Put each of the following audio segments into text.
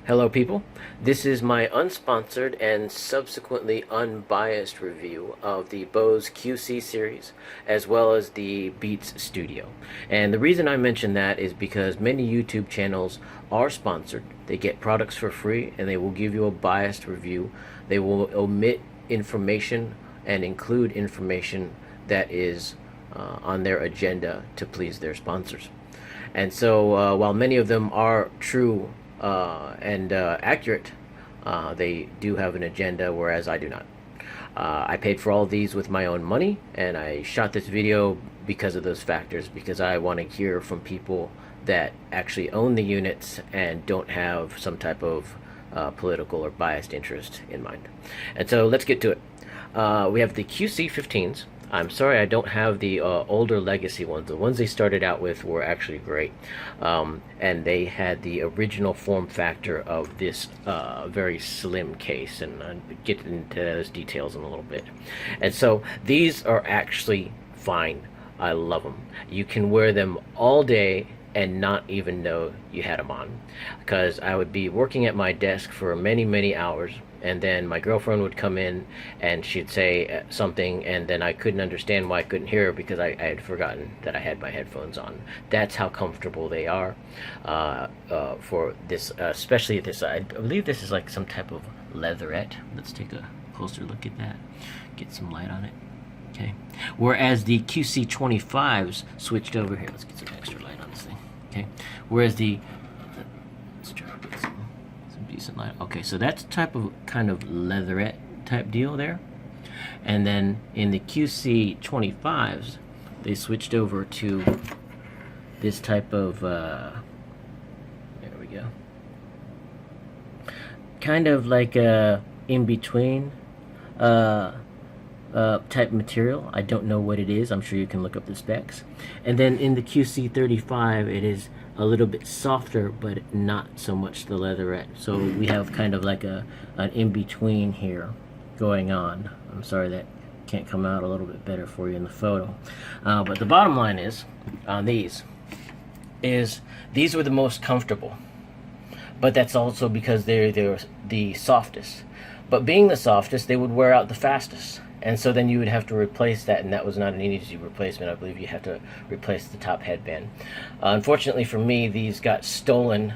Hello people, this is my unsponsored and subsequently unbiased review of the Bose QC series as well as the Beats Studio. And the reason I mention that is because many YouTube channels are sponsored. They get products for free and they will give you a biased review. They will omit information and include information that is on their agenda to please their sponsors. And so, while many of them are true and accurate, they do have an agenda, whereas I do not. I paid for all of these with my own money, and I shot this video because of those factors, because I want to hear from people that actually own the units and don't have some type of political or biased interest in mind. And so let's get to it. We have the QC15s. I'm sorry I don't have the older legacy ones. The ones they started out with were actually great. And they had the original form factor of this very slim case. And I'll get into those details in a little bit. And so these are actually fine. I love them. You can wear them all day and not even know you had them on, because I would be working at my desk for many hours, and then my girlfriend would come in and she'd say something, and then I couldn't understand why I couldn't hear her because I had forgotten that I had my headphones on. That's how comfortable they are for this, especially this. I believe this is like some type of leatherette. Let's take a closer look at that, get some light on it. Okay, whereas the QC25s switched over here. Let's get some extra light on this thing. Okay, whereas let's try to get some decent light. Okay, so that's a type of kind of leatherette type deal there. And then in the QC25s, they switched over to this type of there we go, kind of like a in between type material. I don't know what it is. I'm sure you can look up the specs. And then in the QC35, it is a little bit softer, but not so much the leatherette. So we have kind of like an in-between here going on. I'm sorry that can't come out a little bit better for you in the photo. But the bottom line is, on these were the most comfortable. But that's also because they're the softest. But being the softest, they would wear out the fastest. And so then you would have to replace that, and that was not an easy replacement. I believe you have to replace the top headband. Unfortunately for me, these got stolen,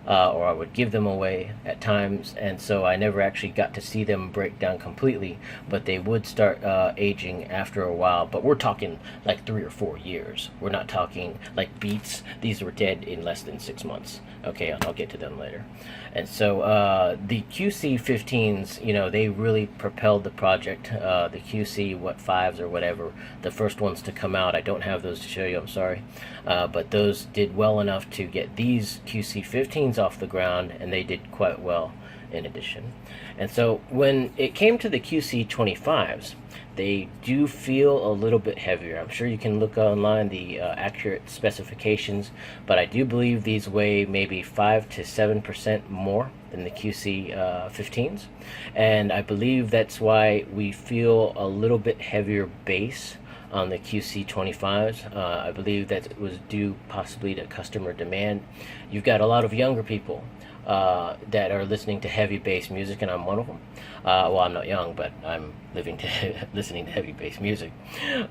or I would give them away at times, and so I never actually got to see them break down completely, but they would start aging after a while. But we're talking like 3 or 4 years. We're not talking like Beats. These were dead in less than 6 months. Okay, I'll get to them later. And so the QC15s, you know, they really propelled the project. The QC5s or whatever, the first ones to come out. I don't have those to show you, I'm sorry. But those did well enough to get these QC15s off the ground, and they did quite well in addition. And so when it came to the QC25s, they do feel a little bit heavier. I'm sure you can look online the accurate specifications, but I do believe these weigh maybe 5 to 7% more than the QC15s, and I believe that's why we feel a little bit heavier bass on the QC25s. I believe that was due possibly to customer demand. You've got a lot of younger people that are listening to heavy bass music, and I'm one of them. Well, I'm not young, but I'm listening to heavy bass music.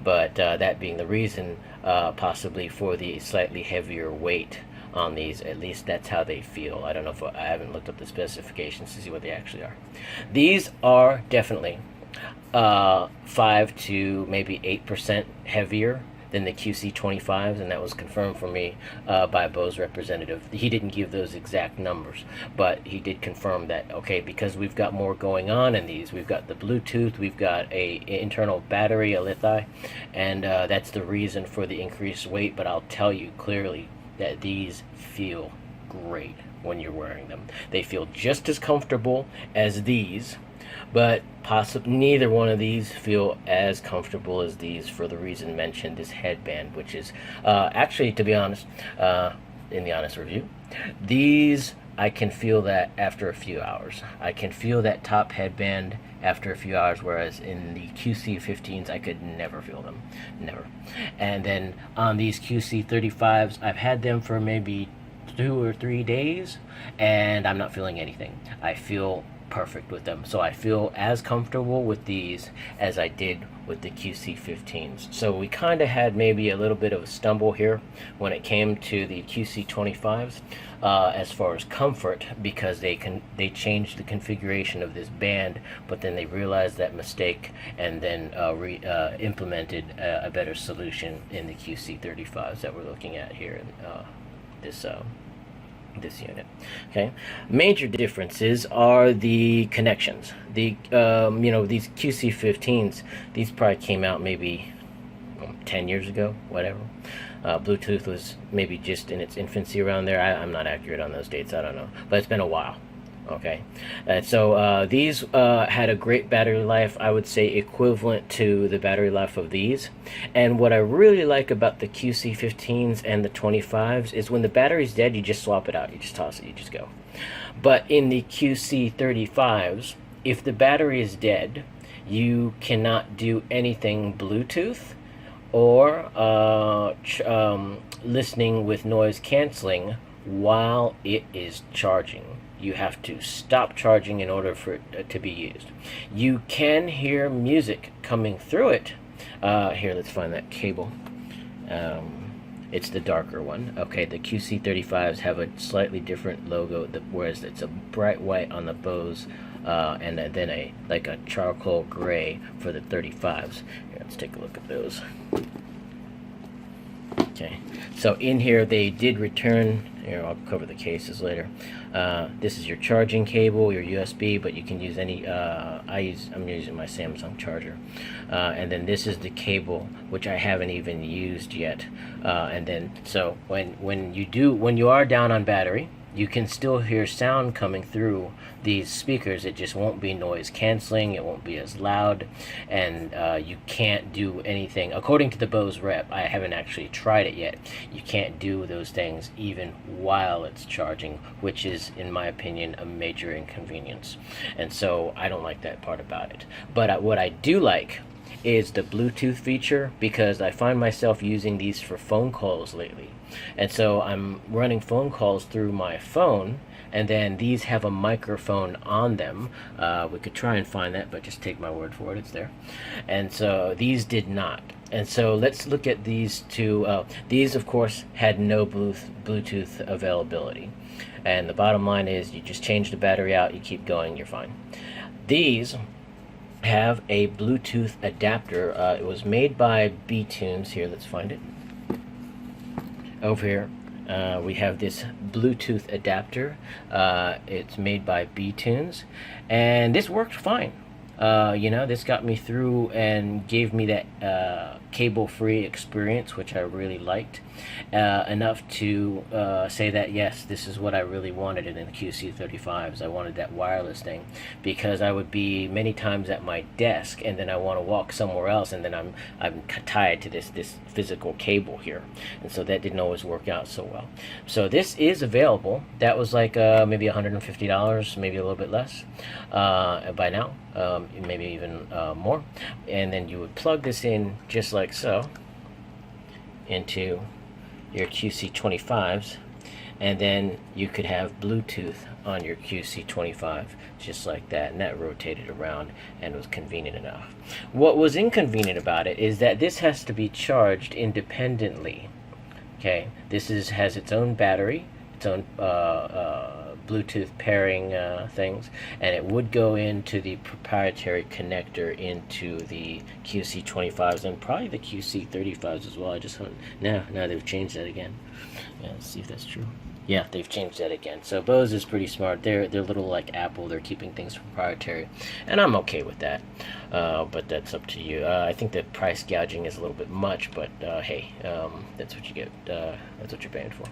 But that being the reason, possibly for the slightly heavier weight on these. At least that's how they feel. I don't know if I haven't looked up the specifications to see what they actually are. These are definitely 5 to maybe 8% heavier than the QC25s, and that was confirmed for me by a Bose representative. He didn't give those exact numbers, but he did confirm that, okay, because we've got more going on in these. We've got the Bluetooth, we've got a internal battery, a lithium, and that's the reason for the increased weight. But I'll tell you clearly that these feel great when you're wearing them. They feel just as comfortable as these, but possibly neither one of these feel as comfortable as these for the reason mentioned, this headband, which is actually, to be honest, in the honest review, these, I can feel that after a few hours. I can feel that top headband after a few hours, whereas in the QC15s I could never feel them, never. And then on these QC35s, I've had them for maybe 2 or 3 days, and I'm not feeling anything. I feel perfect with them. So I feel as comfortable with these as I did with the QC15s. So we kind of had maybe a little bit of a stumble here when it came to the QC25s as far as comfort, because they changed the configuration of this band, but then they realized that mistake and then implemented a better solution in the QC35s that we're looking at here in this unit. Okay, major differences are the connections. The these QC15s, these probably came out maybe 10 years ago, whatever. Bluetooth was maybe just in its infancy around there. I'm not accurate on those dates, I don't know, but it's been a while. Okay, so these had a great battery life, I would say equivalent to the battery life of these. And what I really like about the QC15s and the 25s is when the battery's dead, you just swap it out, you just toss it, you just go. But in the QC35s, if the battery is dead, you cannot do anything Bluetooth or listening with noise canceling while it is charging. You have to stop charging in order for it to be used. You can hear music coming through it. Here, let's find that cable. It's the darker one. Okay, the QC35s have a slightly different logo, whereas it's a bright white on the Bose, and then a charcoal gray for the 35s. Here, let's take a look at those. Okay, so in here they did return. Here, I'll cover the cases later. This is your charging cable, your USB, but you can use any. I'm using my Samsung charger, and then this is the cable, which I haven't even used yet. And then so when you are down on battery, you can still hear sound coming through these speakers. It just won't be noise canceling, it won't be as loud, and you can't do anything. According to the Bose rep, I haven't actually tried it yet, you can't do those things even while it's charging, which is, in my opinion, a major inconvenience. And so I don't like that part about it. But what I do like is the Bluetooth feature, because I find myself using these for phone calls lately. And so I'm running phone calls through my phone, and then these have a microphone on them. We could try and find that, but just take my word for it, it's there. And so these did not. And so let's look at these two. These, of course, had no Bluetooth availability. And the bottom line is you just change the battery out, you keep going, you're fine. These have a Bluetooth adapter. It was made by B-Tunes. Here, let's find it. Over here, we have this Bluetooth adapter. It's made by B-Tunes, and this worked fine. This got me through and gave me that cable-free experience, which I really liked, enough to say that yes, this is what I really wanted in the QC35s. I wanted that wireless thing, because I would be many times at my desk, and then I want to walk somewhere else, and then I'm tied to this physical cable here, and so that didn't always work out so well. So this is available. That was like maybe $150, maybe a little bit less by now. Maybe even more. And then you would plug this in just like so into your QC25s, and then you could have Bluetooth on your QC25 just like that, and that rotated around and was convenient enough. What was inconvenient about it is that this has to be charged independently. Okay, this has its own battery, its own Bluetooth pairing things, and it would go into the proprietary connector into the QC25s and probably the QC35s as well. I just now they've changed that again. Yeah, let's see if that's true. Yeah, they've changed that again. So Bose is pretty smart. They're little like Apple. They're keeping things proprietary, and I'm okay with that. But that's up to you. I think the price gouging is a little bit much, but hey, that's what you get. That's what you're paying for.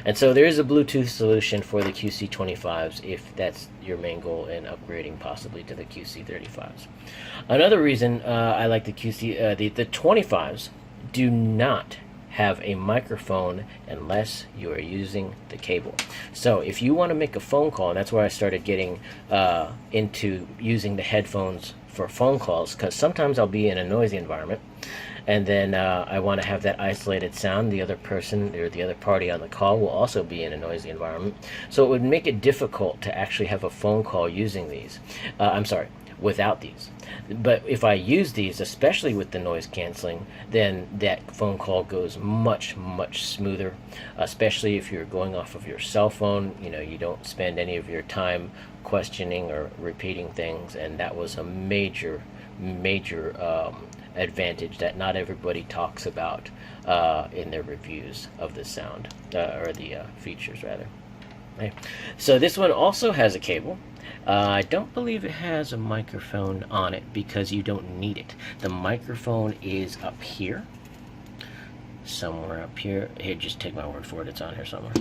And so there is a Bluetooth solution for the QC25s if that's your main goal in upgrading possibly to the QC35s. Another reason I like the the 25s do not have a microphone unless you are using the cable. So if you want to make a phone call, and that's where I started getting into using the headphones for phone calls, because sometimes I'll be in a noisy environment and then I want to have that isolated sound. The other person or the other party on the call will also be in a noisy environment. So it would make it difficult to actually have a phone call using these. I'm sorry, without these. But if I use these, especially with the noise canceling, then that phone call goes much, much smoother, especially if you're going off of your cell phone. You know, you don't spend any of your time questioning or repeating things, and that was a major, major advantage that not everybody talks about in their reviews of the sound, or the features, rather. Okay. So this one also has a cable. I don't believe it has a microphone on it because you don't need it. The microphone is up here. Somewhere up here. Here, just take my word for it. It's on here somewhere.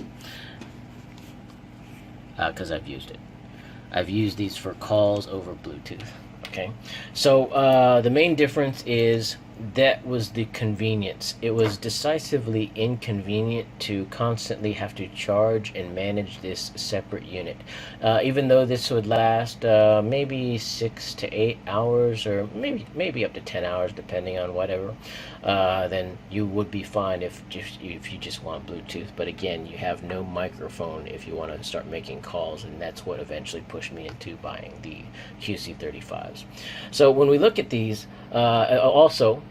Because I've used it. I've used these for calls over Bluetooth. Okay. So the main difference is that was the convenience. It was decisively inconvenient to constantly have to charge and manage this separate unit. Even though this would last maybe 6 to 8 hours, or maybe up to 10 hours, depending on whatever, then you would be fine if you just want Bluetooth. But again, you have no microphone if you want to start making calls, and that's what eventually pushed me into buying the QC35s. So when we look at these, also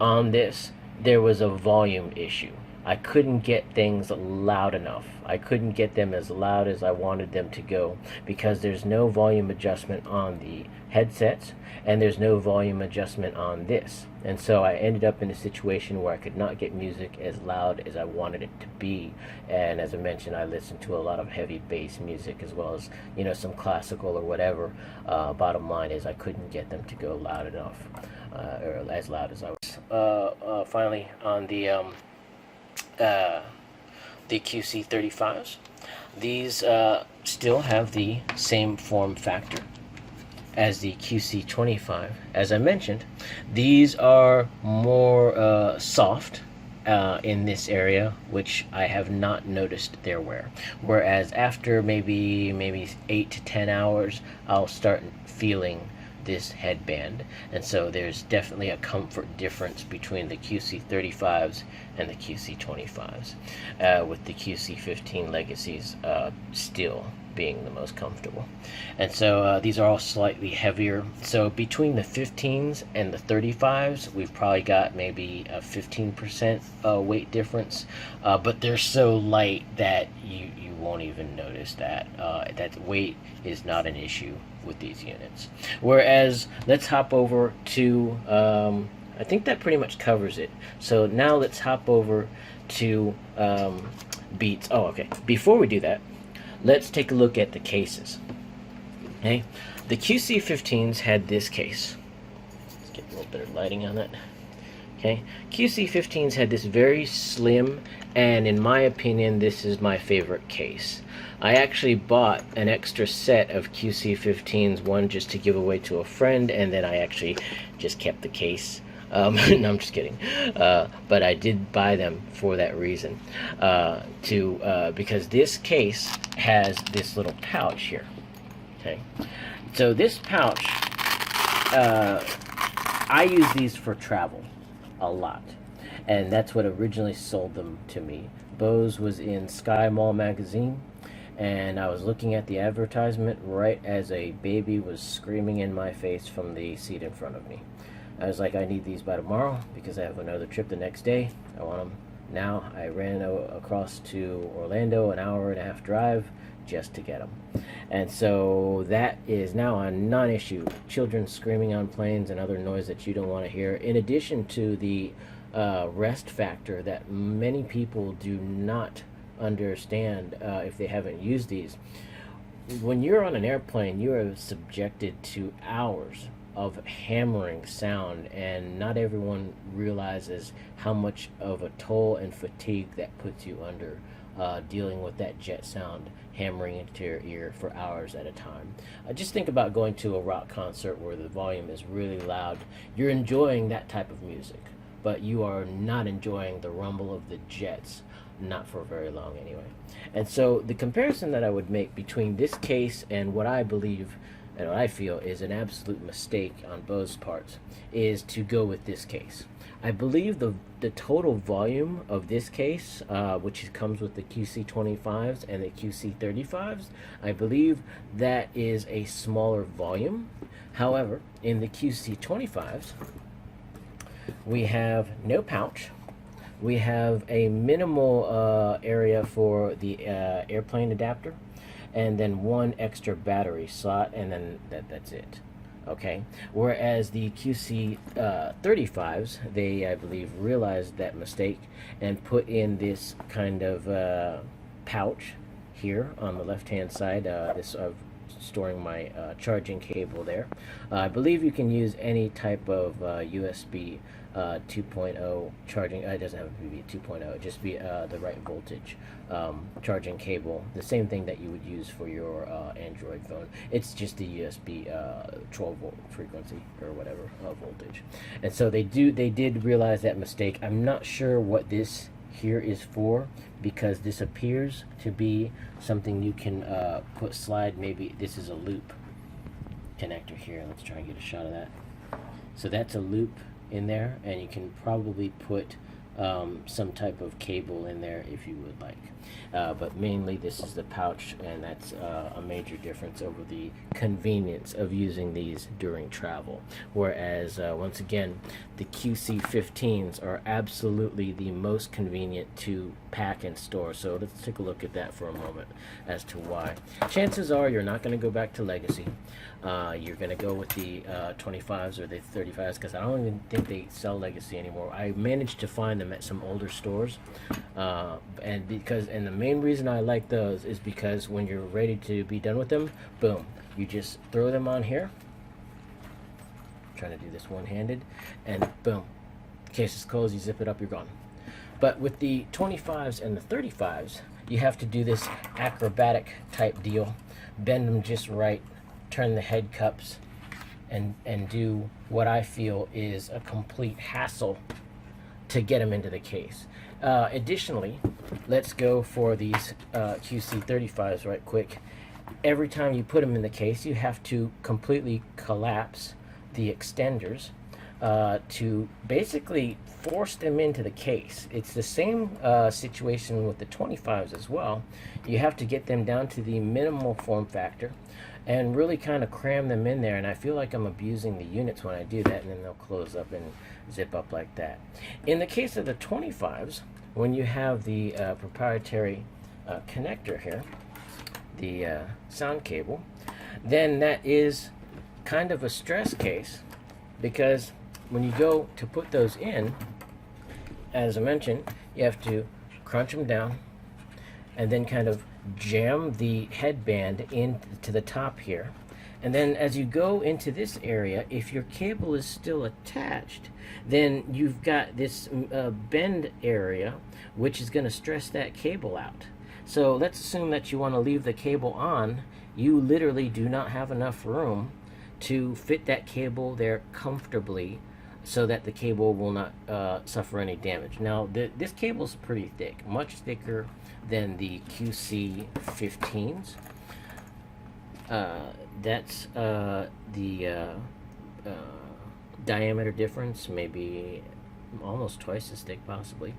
on this, there was a volume issue. I couldn't get things loud enough. I couldn't get them as loud as I wanted them to go because there's no volume adjustment on the headsets and there's no volume adjustment on this. And so I ended up in a situation where I could not get music as loud as I wanted it to be. And as I mentioned, I listened to a lot of heavy bass music as well as, you know, some classical or whatever. Bottom line is I couldn't get them to go loud enough, or as loud as I was. Finally, on the QC35s, these still have the same form factor as the QC25. As I mentioned, these are more soft in this area, which I have not noticed their wear. Whereas after maybe 8 to 10 hours, I'll start feeling this headband, and so there's definitely a comfort difference between the QC35s and the QC25s, with the QC15 legacies still being the most comfortable. And so these are all slightly heavier. So between the 15s and the 35s, we've probably got maybe a 15% weight difference, but they're so light that you won't even notice that. That weight is not an issue with these units. Whereas, let's hop over to, I think that pretty much covers it. So now let's hop over to Beats. Oh, okay. Before we do that, let's take a look at the cases. Okay, the QC15s had this case. Let's get a little bit of lighting on that. Okay, QC15s had this very slim, and in my opinion, this is my favorite case. I actually bought an extra set of QC15s, one just to give away to a friend, and then I actually just kept the case. No, I'm just kidding. But I did buy them for that reason. Because this case has this little pouch here. Okay, so this pouch, I use these for travel a lot, and that's what originally sold them to me. Bose was in Sky Mall magazine, and I was looking at the advertisement right as a baby was screaming in my face from the seat in front of me. I was like, I need these by tomorrow because I have another trip the next day. I want them now. I ran across to Orlando, an hour-and-a-half drive, just to get them. And so that is now a non-issue. Children screaming on planes and other noise that you don't want to hear, in addition to the rest factor that many people do not understand if they haven't used these. When you're on an airplane, you are subjected to hours of hammering sound, and not everyone realizes how much of a toll and fatigue that puts you under, dealing with that jet sound hammering into your ear for hours at a time. Just think about going to a rock concert where the volume is really loud. You're enjoying that type of music, but you are not enjoying the rumble of the jets, not for very long anyway. And so the comparison that I would make between this case and what I believe and what I feel is an absolute mistake on Bose parts, is to go with this case. I believe the total volume of this case, which comes with the QC25s and the QC35s, I believe that is a smaller volume. However, in the QC25s, we have no pouch. We have a minimal area for the airplane adapter, and then one extra battery slot, and then that's it. Okay, whereas the QC35s, they, I believe, realized that mistake and put in this kind of pouch here on the left hand side, this storing my charging cable there. I believe you can use any type of USB 2.0 charging. It doesn't have to be 2.0, just be the right voltage charging cable. The same thing that you would use for your Android phone. It's just the USB 12 volt frequency or whatever voltage. And so they did realize that mistake. I'm not sure what this here is for, because this appears to be something you can slide. Maybe this is a loop connector here. Let's try and get a shot of that. So that's a loop in there, and you can probably put some type of cable in there if you would like, but mainly this is the pouch, and that's a major difference over the convenience of using these during travel. Whereas once again, the QC15s are absolutely the most convenient to pack and store. So let's take a look at that for a moment as to why. Chances are you're not going to go back to Legacy. You're going to go with the 25s or the 35s, because I don't even think they sell Legacy anymore. I managed to find them at some older stores, and the main reason I like those is because when you're ready to be done with them, boom, you just throw them on here. I'm trying to do this one-handed, and boom, case is closed, you zip it up, you're gone. But with the 25s and the 35s, you have to do this acrobatic type deal, bend them just right, turn the head cups, and do what I feel is a complete hassle to get them into the case. Additionally, let's go for these QC35s right quick. Every time you put them in the case, you have to completely collapse the extenders to basically force them into the case. It's the same situation with the 25s as well. You have to get them down to the minimal form factor and really kind of cram them in there, and I feel like I'm abusing the units when I do that, and then they'll close up and zip up like that. In the case of the 25s, when you have the proprietary connector here, the sound cable, then that is kind of a stress case, because when you go to put those in, as I mentioned, you have to crunch them down and then kind of jam the headband into the top here. And then as you go into this area, if your cable is still attached, then you've got this bend area, which is going to stress that cable out. So let's assume that you want to leave the cable on. You literally do not have enough room to fit that cable there comfortably so that the cable will not suffer any damage. Now, this cable is pretty thick, much thicker than the QC15s. That's the diameter difference, maybe almost twice as thick, possibly.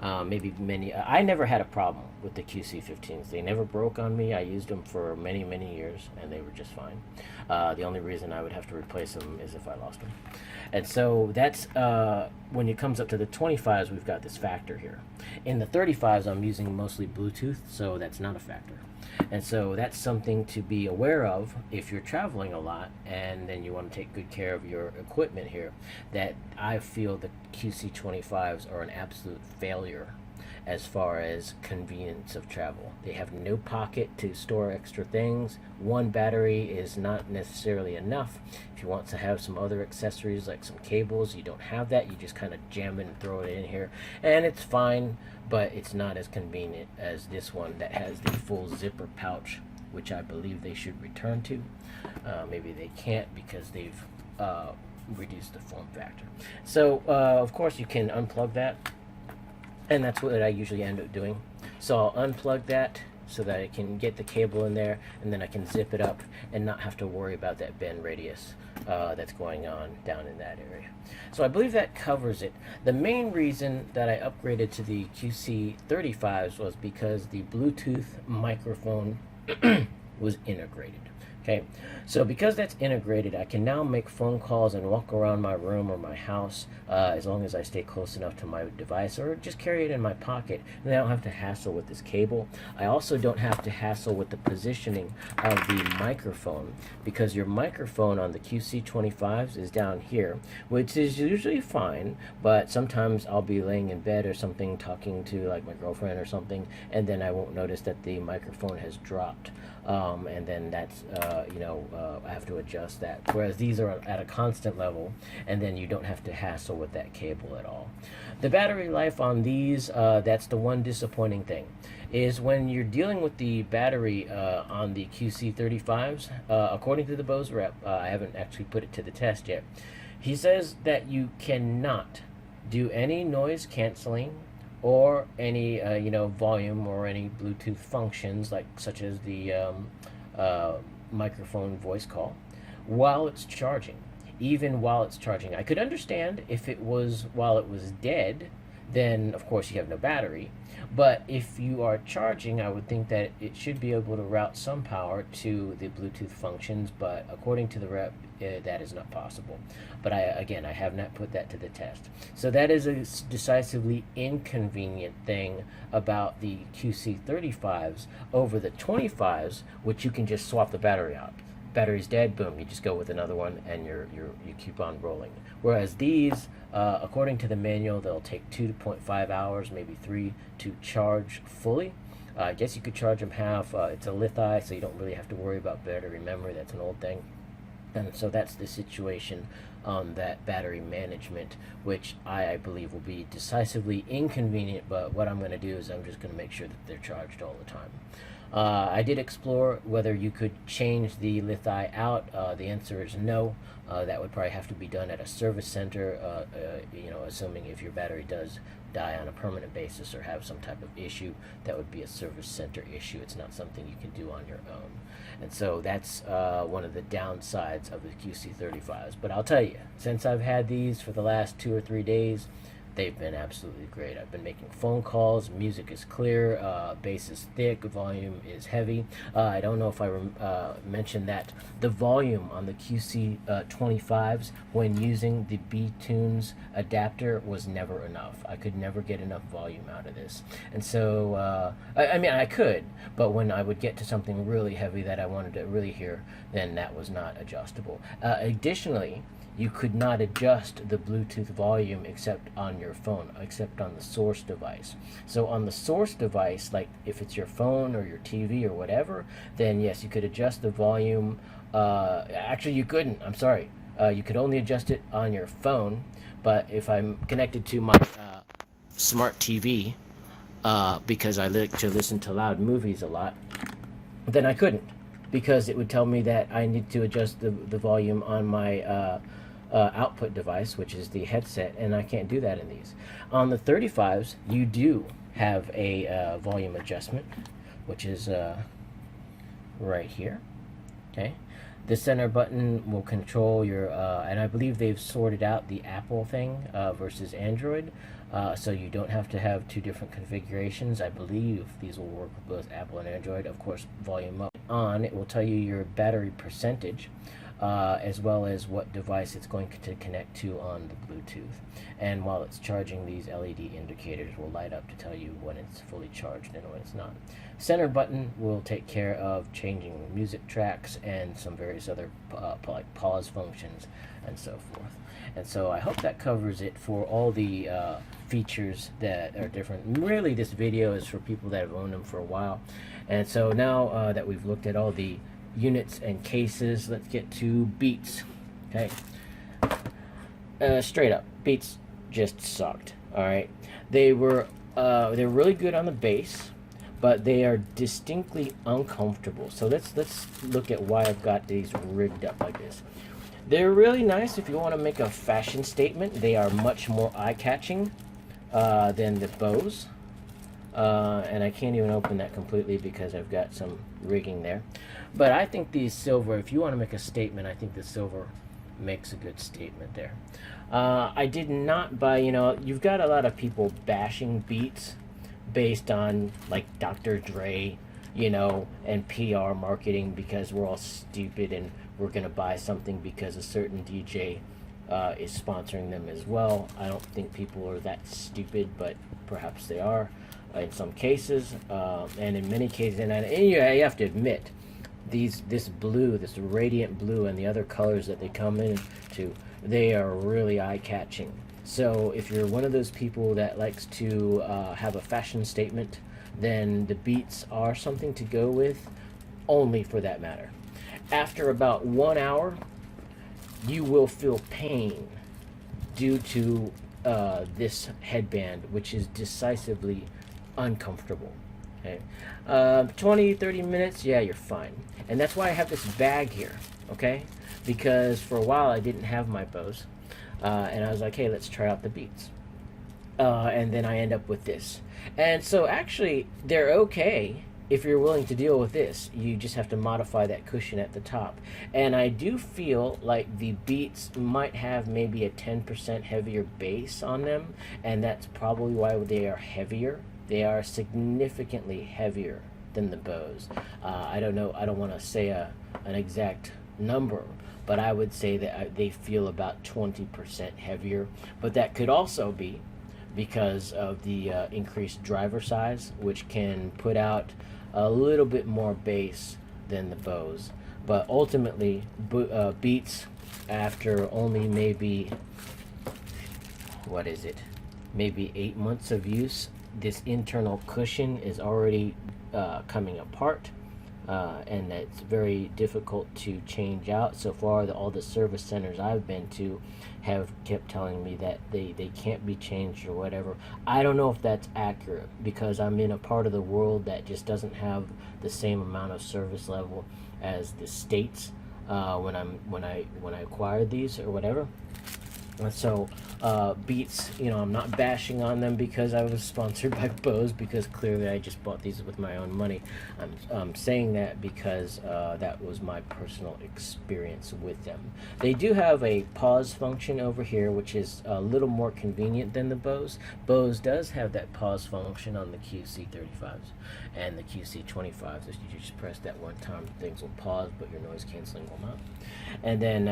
Maybe many. I never had a problem with the QC15s. They never broke on me. I used them for many, many years, and they were just fine. The only reason I would have to replace them is if I lost them. And so that's when it comes up to the 25s, we've got this factor here. In the 35s, I'm using mostly Bluetooth, so that's not a factor. And so that's something to be aware of if you're traveling a lot and then you want to take good care of your equipment here, that I feel the QC25s are an absolute failure as far as convenience of travel. They have no pocket to store extra things. One battery is not necessarily enough. If you want to have some other accessories like some cables, you don't have that. You just kind of jam it and throw it in here, and it's fine, but it's not as convenient as this one that has the full zipper pouch, which I believe they should return to. Maybe they can't because they've reduced the form factor. So of course you can unplug that, and that's what I usually end up doing. So I'll unplug that, so that I can get the cable in there, and then I can zip it up and not have to worry about that bend radius that's going on down in that area. So I believe that covers it. The main reason that I upgraded to the QC35s was because the Bluetooth microphone was integrated. Okay, so because that's integrated, I can now make phone calls and walk around my room or my house as long as I stay close enough to my device, or just carry it in my pocket, and I don't have to hassle with this cable. I also don't have to hassle with the positioning of the microphone, because your microphone on the QC25s is down here, which is usually fine, but sometimes I'll be laying in bed or something talking to like my girlfriend or something, and then I won't notice that the microphone has dropped. And then that's, I have to adjust that. Whereas these are at a constant level, and then you don't have to hassle with that cable at all. The battery life on these, that's the one disappointing thing, is when you're dealing with the battery on the QC35s, according to the Bose rep, I haven't actually put it to the test yet, he says that you cannot do any noise canceling or any volume or any Bluetooth functions such as the microphone voice call while it's charging. Even while it's charging, I could understand if it was while it was dead, then of course you have no battery. But if you are charging, I would think that it should be able to route some power to the Bluetooth functions, but according to the rep, that is not possible. But I have not put that to the test. So that is a decisively inconvenient thing about the QC35s over the 25s, which you can just swap the battery out. Battery's dead, boom, you just go with another one, and you keep on rolling. Whereas these, according to the manual, they'll take 2.5 hours, maybe 3, to charge fully. I guess you could charge them half. It's a lithium, so you don't really have to worry about battery memory. That's an old thing. And so that's the situation on that battery management, which I believe will be decisively inconvenient, but what I'm going to do is I'm just going to make sure that they're charged all the time. I did explore whether you could change the lithium out. The answer is no. That would probably have to be done at a service center, assuming if your battery does die on a permanent basis or have some type of issue, that would be a service center issue. It's not something you can do on your own. And so that's one of the downsides of the QC35s. But I'll tell you, since I've had these for the last 2 or 3 days, they've been absolutely great. I've been making phone calls, music is clear, bass is thick, volume is heavy. I don't know if I mentioned that the volume on the QC25s when using the B-Tunes adapter was never enough. I could never get enough volume out of this. And so, I could, but when I would get to something really heavy that I wanted to really hear, then that was not adjustable. Additionally, you could not adjust the Bluetooth volume except on your phone, except on the source device. So on the source device, like if it's your phone or your TV or whatever, then yes, you could adjust the volume. Actually, you couldn't. I'm sorry. You could only adjust it on your phone, but if I'm connected to my smart TV, because I like to listen to loud movies a lot, then I couldn't, because it would tell me that I need to adjust the volume on my output device, which is the headset, and I can't do that in these. On the 35s, you do have a volume adjustment, which is right here. Okay, the center button will control your, and I believe they've sorted out the Apple thing versus Android, so you don't have to have 2 different configurations. I believe these will work with both Apple and Android. Of course, volume up on, it will tell you your battery percentage, as well as what device it's going to connect to on the Bluetooth. And while it's charging, these LED indicators will light up to tell you when it's fully charged and when it's not. Center button will take care of changing music tracks and some various other like pause functions and so forth. And so I hope that covers it for all the features that are different. Really, this video is for people that have owned them for a while. And so now that we've looked at all the units and cases, let's get to Beats. Okay, straight up, Beats just sucked. All right, they're really good on the bass, but they are distinctly uncomfortable. So let's look at why I've got these rigged up like this. They're really nice if you want to make a fashion statement. They are much more eye-catching than the Bose. and I can't even open that completely because I've got some rigging there. But I think the silver, if you want to make a statement, I think the silver makes a good statement there. I did not buy, you've got a lot of people bashing Beats based on like Dr. Dre, and PR marketing, because we're all stupid and we're going to buy something because a certain DJ is sponsoring them as well. I don't think people are that stupid, but perhaps they are in some cases, and in many cases, and you have to admit, this blue, this radiant blue, and the other colors that they come into, they are really eye-catching. So if you're one of those people that likes to have a fashion statement, then the Beats are something to go with, only for that matter. After about 1 hour, you will feel pain due to this headband, which is decisively uncomfortable. Okay, 20-30 minutes, yeah, you're fine. And that's why I have this bag here, okay? Because for a while I didn't have my Bose, and I was like, hey, let's try out the Beats. And then I end up with this. And so actually, they're okay if you're willing to deal with this. You just have to modify that cushion at the top. And I do feel like the Beats might have maybe a 10% heavier bass on them, and that's probably why they are heavier. They are significantly heavier than the Bose. I don't know, I don't want to say an exact number, but I would say that they feel about 20% heavier. But that could also be because of the increased driver size, which can put out a little bit more bass than the Bose. But ultimately, Beats, after only maybe, maybe 8 months of use, this internal cushion is already coming apart, and it's very difficult to change out. So far, all the service centers I've been to have kept telling me that they can't be changed or whatever. I don't know if that's accurate, because I'm in a part of the world that just doesn't have the same amount of service level as the States when I acquired these or whatever. So Beats, I'm not bashing on them because I was sponsored by Bose, because clearly I just bought these with my own money. I'm saying that because that was my personal experience with them. They do have a pause function over here, which is a little more convenient than the Bose. Bose does have that pause function on the QC35s and the QC25s. If you just press that one time, things will pause, but your noise canceling will not. And then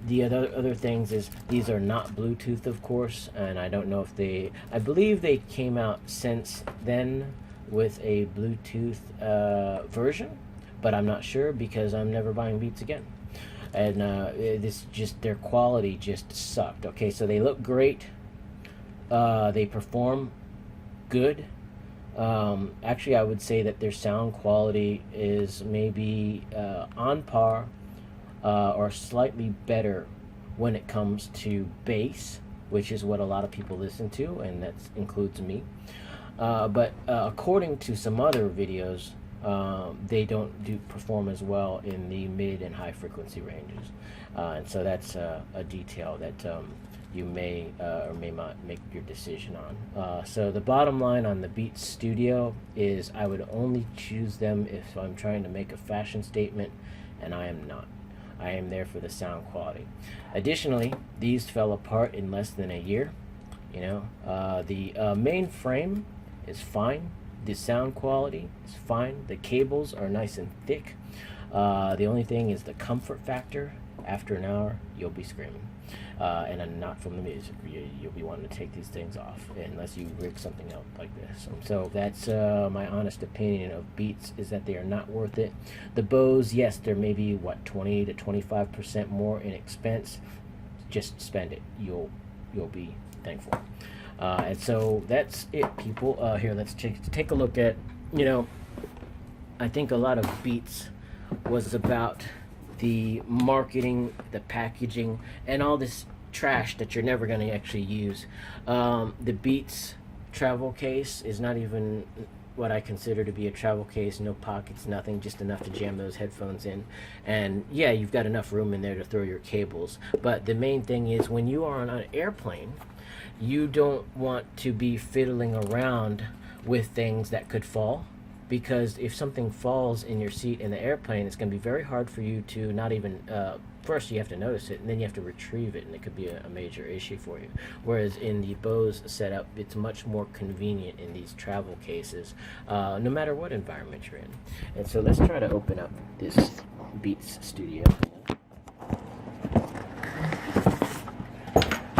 the other things is, these are not Bluetooth, of course, and I don't know if I believe they came out since then with a Bluetooth version, but I'm not sure because I'm never buying Beats again. And their quality just sucked. Okay, so they look great, they perform good. Actually, I would say that their sound quality is maybe on par or slightly better when it comes to bass, which is what a lot of people listen to, and that includes me. But according to some other videos, they don't perform as well in the mid and high frequency ranges. And so that's a detail that you may or may not make your decision on. So the bottom line on the Beats Studio is, I would only choose them if I'm trying to make a fashion statement, and I am not. I am there for the sound quality. Additionally, these fell apart in less than a year. The main frame is fine. The sound quality is fine. The cables are nice and thick. The only thing is the comfort factor. After an hour, you'll be screaming. And I'm not from the music. You'll be wanting to take these things off unless you rig something out like this. So that's my honest opinion of Beats, is that they are not worth it. The Bose, yes, they're maybe 20 to 25% more in expense. Just spend it. You'll be thankful. And so that's it, people. Here, let's take a look at. I think a lot of Beats was about the marketing, the packaging, and all this trash that you're never going to actually use. The Beats travel case is not even what I consider to be a travel case. No pockets, nothing, just enough to jam those headphones in. And yeah, you've got enough room in there to throw your cables. But the main thing is, when you are on an airplane, you don't want to be fiddling around with things that could fall, because if something falls in your seat in the airplane, it's going to be very hard for you to not even first you have to notice it, and then you have to retrieve it, and it could be a major issue for you. Whereas in the Bose setup, it's much more convenient in these travel cases, no matter what environment you're in. And so let's try to open up this Beats Studio.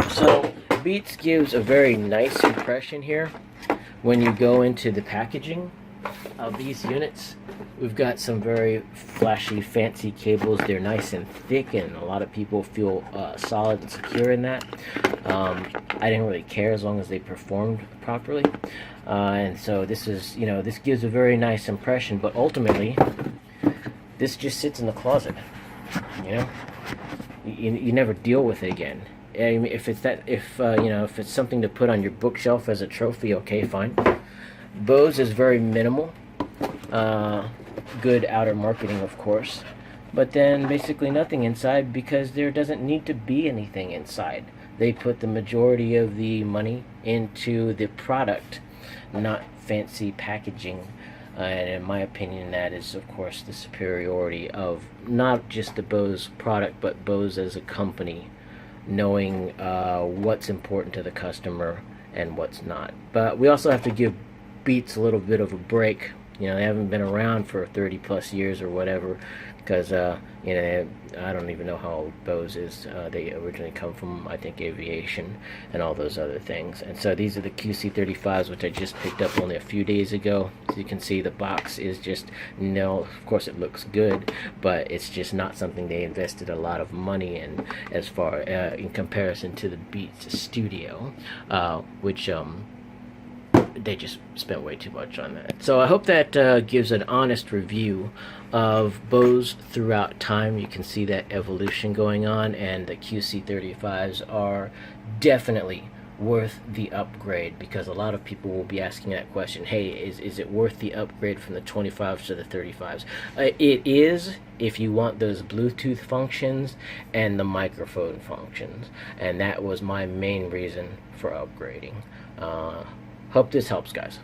So Beats gives a very nice impression here when you go into the packaging of these units. We've got some very flashy, fancy cables. They're nice and thick, and a lot of people feel solid and secure in that. I didn't really care as long as they performed properly. And so this is, this gives a very nice impression, but ultimately, this just sits in the closet. You never deal with it again. I mean, if it's something to put on your bookshelf as a trophy, okay, fine. Bose is very minimal. Good outer marketing, of course, but then basically nothing inside, because there doesn't need to be anything inside. They put the majority of the money into the product, not fancy packaging. And in my opinion, that is, of course, the superiority of not just the Bose product, but Bose as a company, knowing what's important to the customer and what's not. But we also have to give Beats a little bit of a break. They haven't been around for 30 plus years or whatever, because I don't even know how old Bose is. They originally come from, I think, aviation and all those other things. And so these are the QC35s, which I just picked up only a few days ago. So you can see the box is just, of course it looks good, but it's just not something they invested a lot of money in, as far in comparison to the Beats Studio, which they just spent way too much on that. So I hope that gives an honest review of Bose throughout time. You can see that evolution going on, and the QC35s are definitely worth the upgrade, because a lot of people will be asking that question, hey, is it worth the upgrade from the 25s to the 35s? It is, if you want those Bluetooth functions and the microphone functions, and that was my main reason for upgrading. Hope this helps, guys.